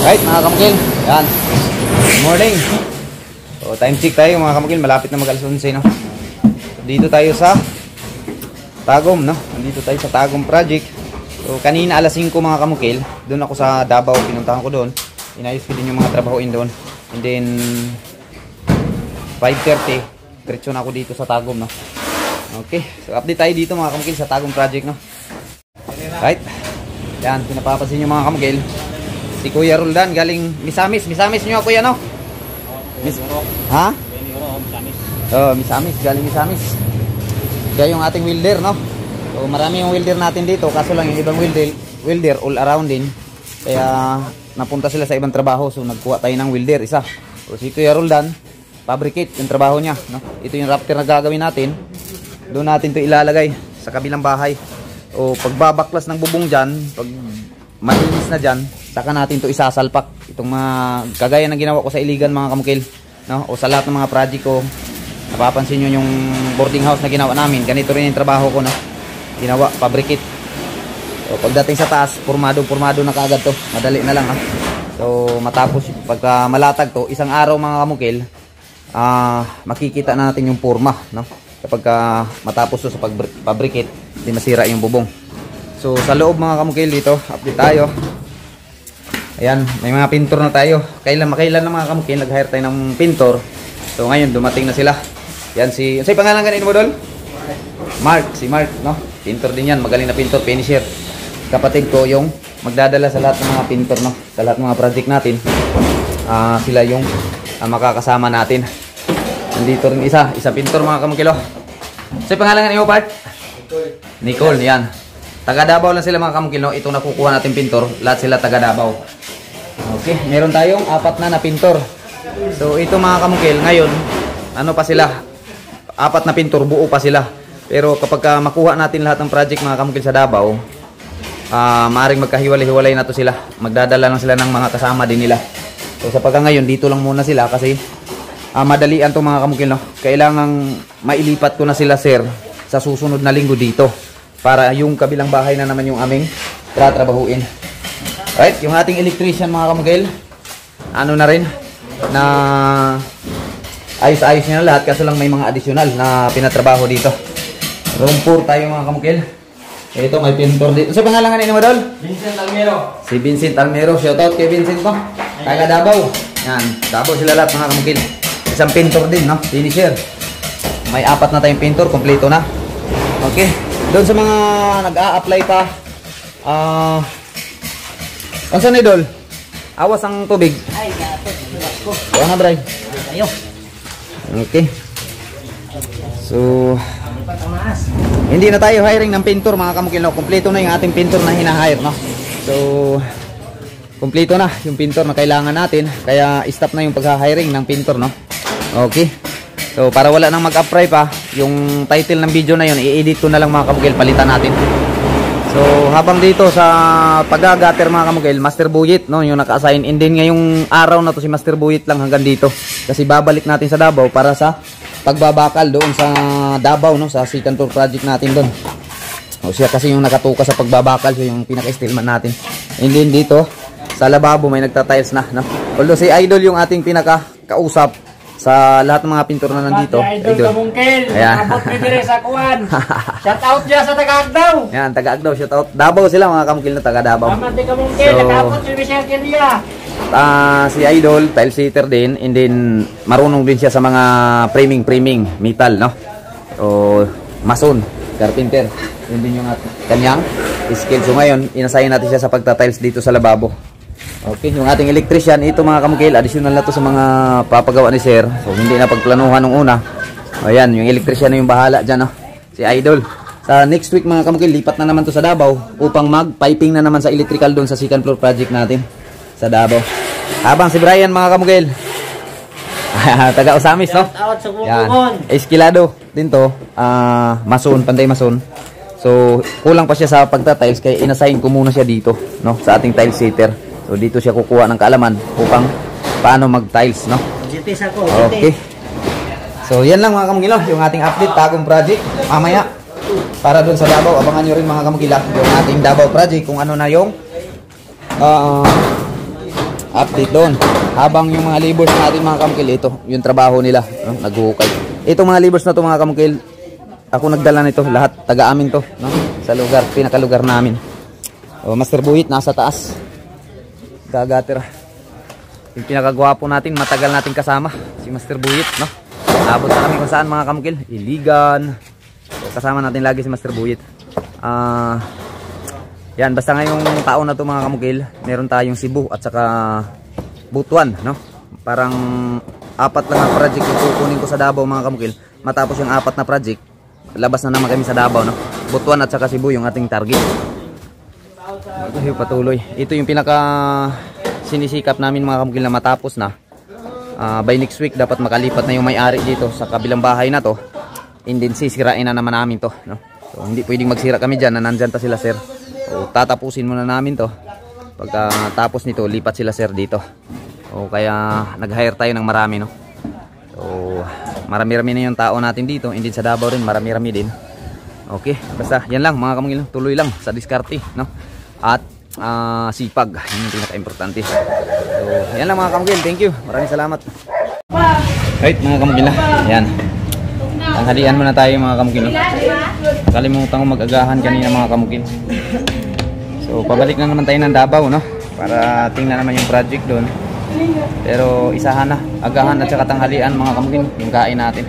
Right mga kamukil, yan. Good morning. So time check tayo mga kamukil, malapit na mag-alas 11 no. Dito tayo sa Tagum no. Nandito tayo sa Tagum project. So kanina alas 5 mga kamukil, doon ako sa Davao, pinuntahan ko doon. Inayos ko din yung mga trabahoin doon. And then 5:30, diretso na ako dito sa Tagum no. Okay, so update tayo dito mga kamukil sa Tagum project no. Right. Yan, pinapapansin nyo mga kamukil. Si Kuya Roldan galing Misamis. Misamis nyo kuya no? Ha? Misamis, galing Misamis. Kaya yung ating welder no? So marami yung welder natin dito. Kaso lang yung ibang welder all around din. Kaya napunta sila sa ibang trabaho. So nagkuha tayo ng welder isa. So si Kuya Roldan, fabricate yung trabaho niya no? Ito yung rafter na gagawin natin. Doon natin to ilalagay sa kabilang bahay. O pagbabaklas ng bubong dyan, pag malinis na dyan, saka natin to isasalpak. Itong mga kagaya ng ginawa ko sa Iligan mga kamukil no? O sa lahat ng mga project ko, napapansin nyo yung boarding house na ginawa namin. Ganito rin yung trabaho ko no? Ginawa, fabricate. So pagdating sa taas, formado na kaagad to. Madali na lang ha. So matapos pagka malatag to, isang araw mga kamukil, makikita na natin yung forma no? Kapag matapos to sa fabricate, hindi masira yung bubong. So sa loob mga kamukil dito, update tayo. Ayan, may mga pintor na tayo. Kailan na mga kamukil, nag-hire tayo ng pintor. So ngayon dumating na sila. Yan si, ano pangalan kanino mo doon? Mark, si Mark, no? Pintor din yan, magaling na pintor, finisher. Kapatid ko yung magdadala sa lahat ng mga pintor, no? Sa lahat ng mga project natin. Sila yung makakasama natin. Nandito rin isa pintor mga kamukil. So pangalan kanino mo, Part? Nicole, yan. Taga Davao lang sila mga kamukil, no? Itong nakukuha natin pintor, lahat sila taga Davao. Okay, meron tayong 4 na pintor. So ito mga kamukil, ngayon, ano pa sila? 4 na pintor, buo pa sila. Pero kapag makuha natin lahat ng project mga kamukil sa Davao, maaaring magkahiwalay-hiwalay na to sila. Magdadala lang sila ng mga kasama din nila. So sa pagka ngayon, dito lang muna sila kasi madalian to mga kamukil, no? Kailangang mailipat ko na sila sir sa susunod na linggo dito. Para yung kabilang bahay na naman yung aming tratrabahuin. Right, yung ating electrician mga kamukil, ano na rin, na ayos-ayos niya na lahat. Kaso lang may mga additional na pinatrabaho dito. Room 4 tayo mga kamukil. Ito may pintor dito. So pangalan kanina mo doon? Vincent Almero. Si Vincent Almero. Shoutout kay Vincent ko. Taga Davao. Yan, Davao sila lahat mga kamukil. Isang pintor din, no? Finisher. May 4 na tayong pintor, kompleto na. Okay. Doon sa mga nag-a-apply pa, ano saan idol? Awas ang tubig. Ay, dapat. Buwan na, Bray. Ayo. Okay. So, hindi na tayo hiring ng pintor mga kamukil, no? Kompleto na yung ating pintor na hina-hire, no? So, kompleto na yung pintor na kailangan natin. Kaya, stop na yung pag-hiring ng pintor, no? Okay. So para wala nang mag-apply pa, yung title ng video na yun, i-edit ko na lang mga kamukil, palitan natin. So habang dito sa pag-gutter mga kamukil, Master Buyit, no, yung naka-assign. And then ngayong araw na to si Master Buyit lang hanggang dito. Kasi babalik natin sa Davao para sa pagbabakal doon sa Davao, no, sa second tour project natin doon. O siya kasi yung nakatuka sa pagbabakal, so yung pinaka-stillman natin. And then dito sa lababo may nagta-tiles na, no. Although si Idol yung ating pinaka-kausap sa lahat ng mga pintor na nandito. Idol Kamungkil. Abot ni dire sa kuwan. Shout out dyan sa taga-Agdaw. Yan, taga-Agdaw, shout out. Davao sila mga kamukil na taga-Davao. Tama di Kamungkil, nakapot si Michelle Kelia. Si Idol, tile sitter din, and then marunong din siya sa mga framing, metal, no? O mason, carpenter. Yun din yung kanyang skill. So ngayon, inasayin natin siya sa pagta-tiles dito sa lababo. Okay, yung ating electrician, ito mga kamukil, additional na to sa mga papagawa ni sir. So hindi na pagplanuhan nung una. O yan, yung electrician na yung bahala dyan, no? Si Idol. Sa next week mga kamukil, lipat na naman to sa Davao upang mag-piping na naman sa electrical doon sa second floor project natin sa Davao. Habang si Brian mga kamukil, taga Osamis, no? Yan, eskilado din to, mason, panday mason. So kulang pa siya sa pagta-tiles kaya inassign ko muna siya dito, no? Sa ating tile sitter. So dito siya kukuha ng kaalaman upang paano mag-tiles, no? Okay. So yan lang mga kamukil, yung ating update Tagum project. Mamaya para doon sa Davao, abangan nyo rin mga kamukil yung ating Davao project kung ano na yung update doon. Habang yung mga laborers natin mga kamukil, ito yung trabaho nila, no? Naghuhukay. Itong mga laborers na to mga kamukil, ako nagdala nito, lahat taga amin to, no? Sa lugar, pinakalugar namin. Master Buhit nasa taas. Gagatira. Yung pinakagwapo natin, matagal natin kasama, si Master Buhit, no? Abot na kami kung saan mga kamukil, Iligan. So, kasama natin lagi si Master Buhit. Yan, basta ngayong taon na to mga kamukil, meron tayong Cebu at saka Butuan, no? Parang 4 lang ang project yung kukunin ko sa Davao mga kamukil. Matapos yung 4 na project, labas na naman kami sa Davao, no? Butuan at saka Cebu yung ating target. Patuloy. Ito yung pinaka sinisikap namin mga kamukil na matapos na. By next week dapat makalipat na yung may-ari dito sa kabilang bahay na to. And then sisirain na naman namin to, no? So, hindi pwedeng magsira kami dyan na nandyan ta sila sir. So, tatapusin muna namin to. Pagkatapos nito, lipat sila sir dito. O kaya nag-hire tayo ng marami, no? So, marami-rami na yung tao natin dito. Hindi sa Davao rin, marami-rami din. Okay, basta yan lang mga kamukil. Tuloy lang sa diskarte, no? At sipag, yun yung pinaka-importante. So, yan lang mga kamukil. Thank you. Maraming salamat. Right, mga kamukil. Yan. Tanghalian muna tayo mga kamukil. Kalimutan ko mag-agahan kanina mga kamukil. So, pabalik na naman tayo ng Davao, no? Para tingnan naman yung project doon. Pero isahan na, agahan at saka tanghalian mga kamukil, yung kain natin.